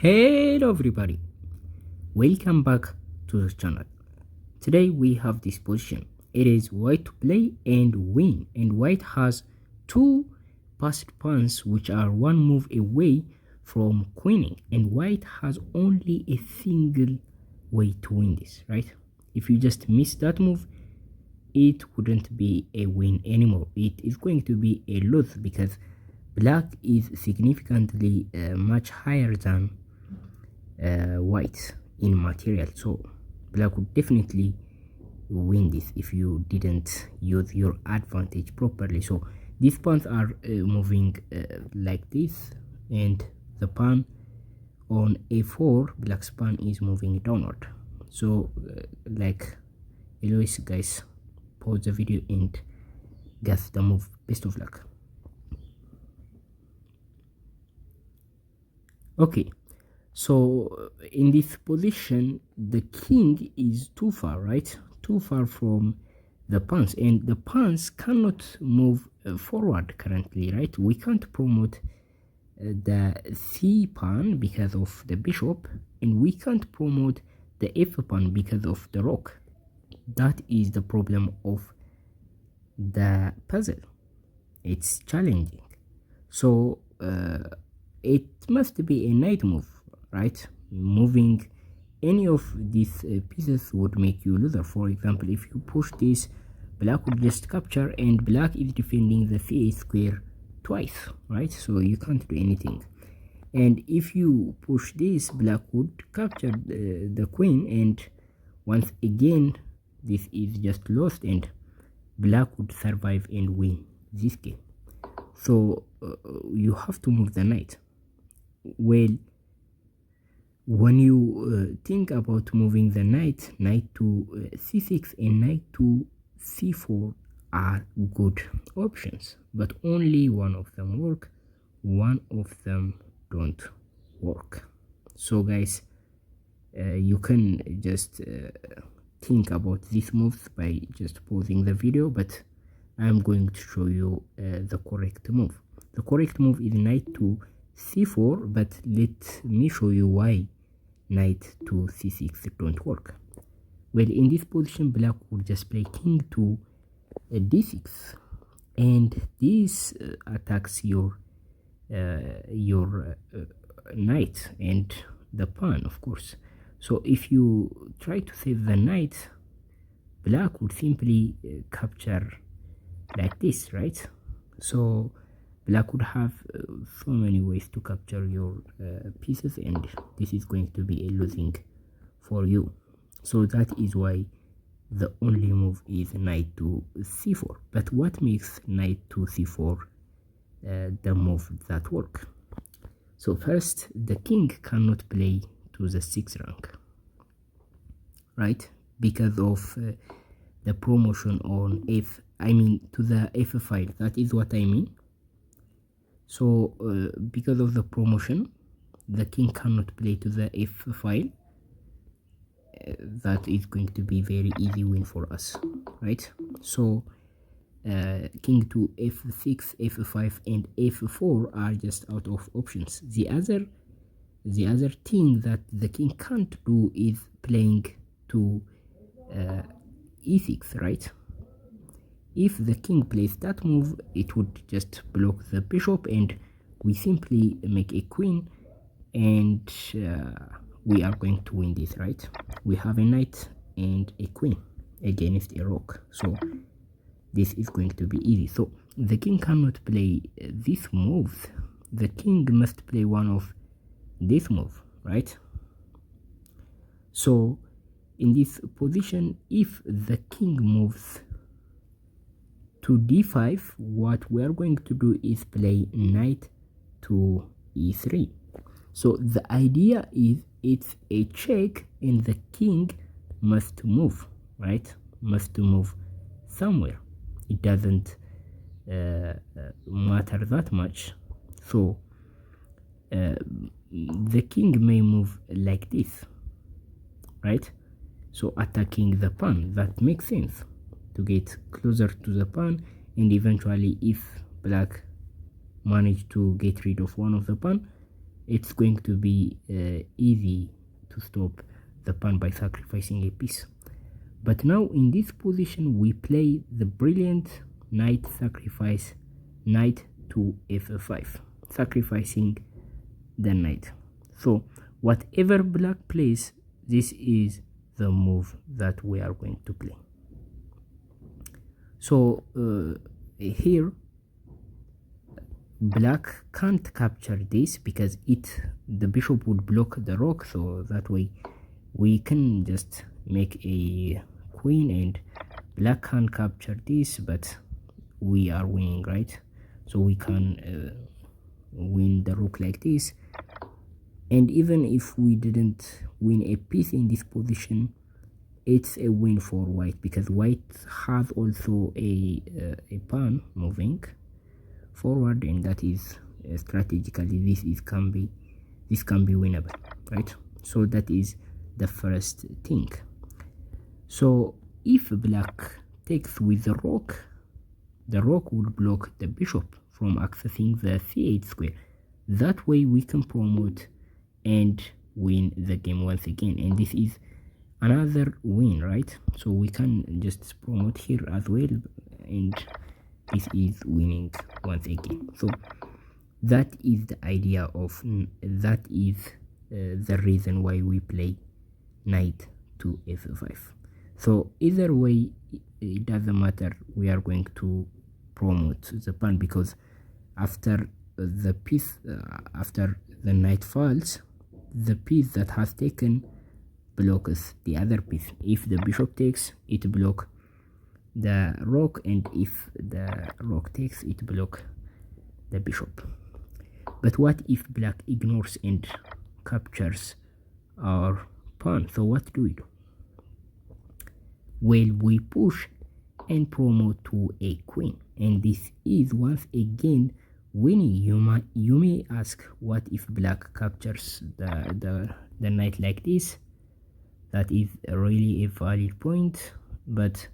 Hello everybody, welcome back to the channel. Today we have this position. It is white to play and win, and white has two passed pawns which are one move away from queening, and white has only a single way to win this, right? If you just miss that move, it wouldn't be a win anymore. It is going to be a lose because black is significantly much higher than white in material, so black would definitely win this if you didn't use your advantage properly. So these pawns are moving like this, and the pawn on a4, black's pawn is moving downward. So like always guys, pause the video and guess the move. Best of luck. Okay, so in this position the king is too far, right? Too far from the pawns, and the pawns cannot move forward currently, right? We can't promote the c pawn because of the bishop, and we can't promote the f pawn because of the rook. That is the problem of the puzzle. It's challenging, so it must be a knight move, right? Moving any of these pieces would make you loser. For example, if you push this, black would just capture, and black is defending the c8 square twice, right? So you can't do anything. And if you push this, black would capture the queen, and once again this is just lost, and black would survive and win this game. So you have to move the knight. Well, when you think about moving the knight, knight to c6 and knight to c4 are good options, but only one of them work, one of them don't work. So guys, you can just think about these moves by just pausing the video, but I'm going to show you the correct move. The correct move is knight to c4, but let me show you why knight to c6 don't work. Well, in this position black would just play king to d6, and this attacks your knight and the pawn, of course. So if you try to save the knight, black would simply capture like this, right? So black would have so many ways to capture your pieces, and this is going to be a losing for you. So that is why the only move is knight to c4. But what makes knight to c4 the move that work? So first, the king cannot play to the 6th rank, right? Because of the promotion on to the f file. That is what I mean. So because of the promotion, the king cannot play to the f file. That is going to be very easy win for us, right? So king to f6, f5 and f4 are just out of options. The other thing that the king can't do is playing to e6, right? If the king plays that move, it would just block the bishop, and we simply make a queen, and we are going to win this, right? We have a knight and a queen against a rook, so this is going to be easy. So the king cannot play this move. The king must play one of this move, right? So in this position, if the king moves to d5, what we are going to do is play knight to e3. So the idea is it's a check, and the king must move, right? Must move somewhere. It doesn't matter that much. So the king may move like this, right? So attacking the pawn, that makes sense, to get closer to the pawn, and eventually if black managed to get rid of one of the pawn, it's going to be easy to stop the pawn by sacrificing a piece. But now in this position we play the brilliant knight sacrifice, knight to f5, sacrificing the knight. So whatever black plays, this is the move that we are going to play. So here black can't capture this because the bishop would block the rook, so that way we can just make a queen and black can't capture this, but we are winning, right? So we can win the rook like this. And even if we didn't win a piece in this position, it's a win for white, because white has also a pawn moving forward, and that is strategically this can be winnable, right? So that is the first thing. So if black takes with the rook would block the bishop from accessing the c8 square. That way we can promote and win the game once again, and this is another win, right? So we can just promote here as well, and this is winning once again. So that is the idea of that is the reason why we play knight to f5. So either way, it doesn't matter, we are going to promote the pawn, because after the piece after the knight falls, the piece that has taken blocks the other piece. If the bishop takes, it block the rook, and if the rook takes, it block the bishop. But what if black ignores and captures our pawn? So what do we do? Well, we push and promote to a queen, and this is once again winning. You may ask, what if black captures the knight like this? That is really a valid point, but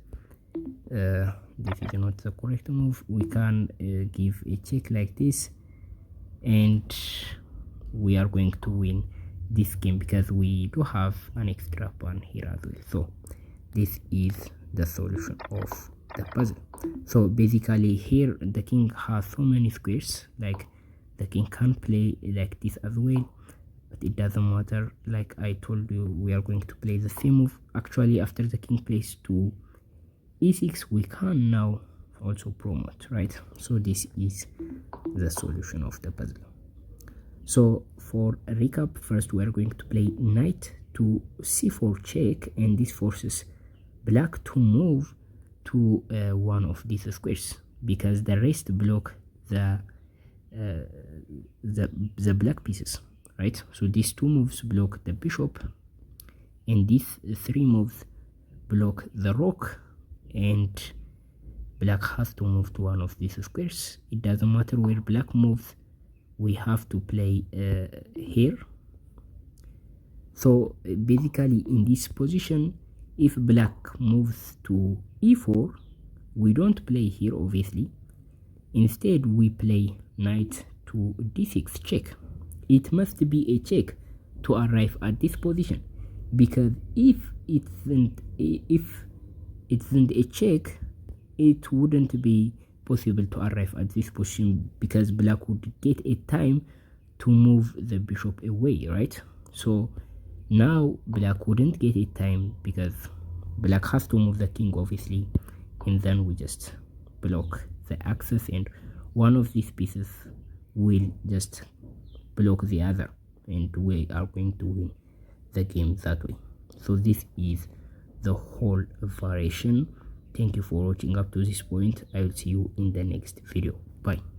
this is not the correct move. We can give a check like this, and we are going to win this game because we do have an extra pawn here as well. So this is the solution of the puzzle. So basically here the king has so many squares, like the king can play like this as well, but it doesn't matter. Like I told you, we are going to play the same move. Actually, after the king plays to e6, we can now also promote, right? So this is the solution of the puzzle. So for a recap, first we are going to play knight to c4 check, and this forces black to move to one of these squares, because the rest block the black pieces, right? So these two moves block the bishop, and these three moves block the rook, and black has to move to one of these squares. It doesn't matter where black moves, we have to play here. So basically in this position, if black moves to e4, we don't play here obviously. Instead we play knight to d6 check. It must be a check to arrive at this position, because if it isn't a check, it wouldn't be possible to arrive at this position, because black would get a time to move the bishop away, right? So now black wouldn't get a time because black has to move the king obviously, and then we just block the access, and one of these pieces will just block the other, and we are going to win the game that way. So this is the whole variation. Thank you for watching up to this point. I will see you in the next video. Bye.